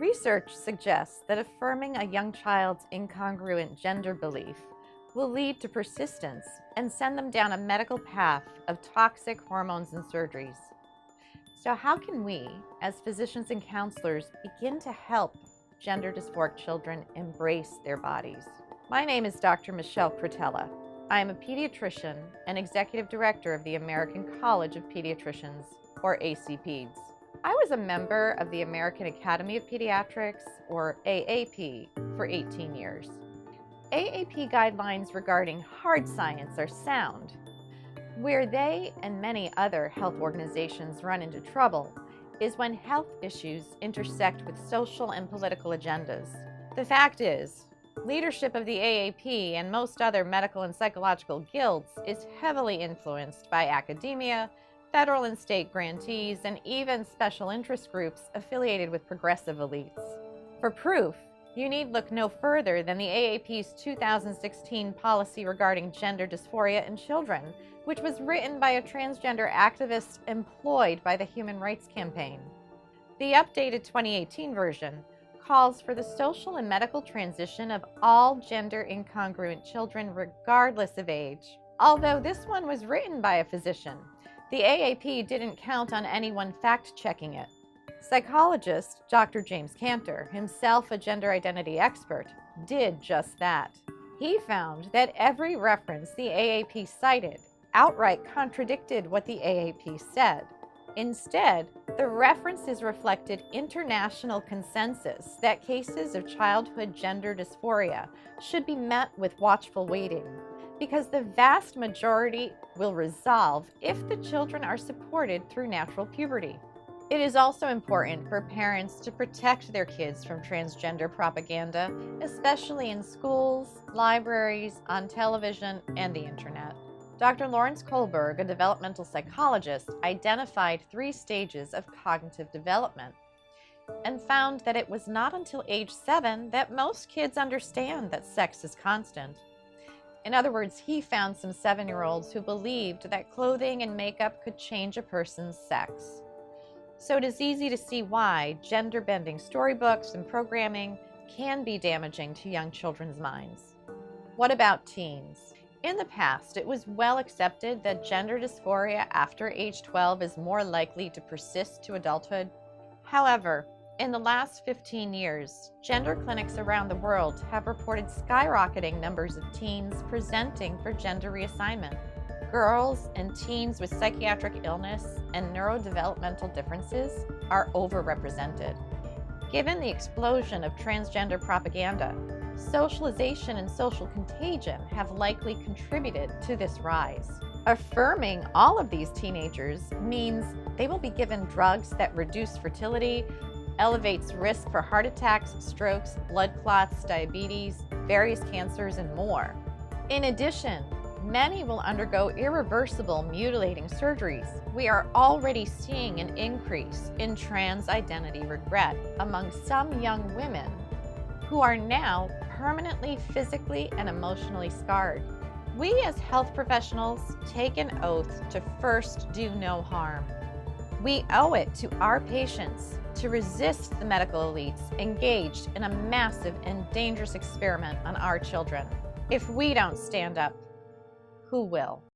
Research suggests that affirming a young child's incongruent gender belief will lead to persistence and send them down a medical path of toxic hormones and surgeries. So how can we, as physicians and counselors, begin to help gender dysphoric children embrace their bodies? My name is Dr. Michelle Rotella. I am a pediatrician and executive director of the American College of Pediatricians, or ACPEDS. I was a member of the American Academy of Pediatrics, or AAP, for 18 years. AAP guidelines regarding hard science are sound. Where they and many other health organizations run into trouble is when health issues intersect with social and political agendas. The fact is, leadership of the AAP and most other medical and psychological guilds is heavily influenced by academia, federal and state grantees, and even special interest groups affiliated with progressive elites. For proof, you need look no further than the AAP's 2016 policy regarding gender dysphoria in children, which was written by a transgender activist employed by the Human Rights Campaign. The updated 2018 version calls for the social and medical transition of all gender incongruent children regardless of age. Although this one was written by a physician, the AAP didn't count on anyone fact-checking it. Psychologist Dr. James Cantor, himself a gender identity expert, did just that. He found that every reference the AAP cited outright contradicted what the AAP said. Instead, the references reflected international consensus that cases of childhood gender dysphoria should be met with watchful waiting, because the vast majority will resolve if the children are supported through natural puberty. It is also important for parents to protect their kids from transgender propaganda, especially in schools, libraries, on television, and the internet. Dr. Lawrence Kohlberg, a developmental psychologist, identified 3 stages of cognitive development and found that it was not until age 7 that most kids understand that sex is constant. In other words, he found some 7-year-olds who believed that clothing and makeup could change a person's sex. So it is easy to see why gender-bending storybooks and programming can be damaging to young children's minds. What about teens? In the past, it was well accepted that gender dysphoria after age 12 is more likely to persist to adulthood. However, in the last 15 years, gender clinics around the world have reported skyrocketing numbers of teens presenting for gender reassignment. Girls and teens with psychiatric illness and neurodevelopmental differences are overrepresented. Given the explosion of transgender propaganda, socialization and social contagion have likely contributed to this rise. Affirming all of these teenagers means they will be given drugs that reduce fertility, elevates risk for heart attacks, strokes, blood clots, diabetes, various cancers, and more. In addition, many will undergo irreversible mutilating surgeries. We are already seeing an increase in trans identity regret among some young women who are now permanently physically and emotionally scarred. We as health professionals take an oath to first do no harm. We owe it to our patients to resist the medical elites engaged in a massive and dangerous experiment on our children. If we don't stand up, who will?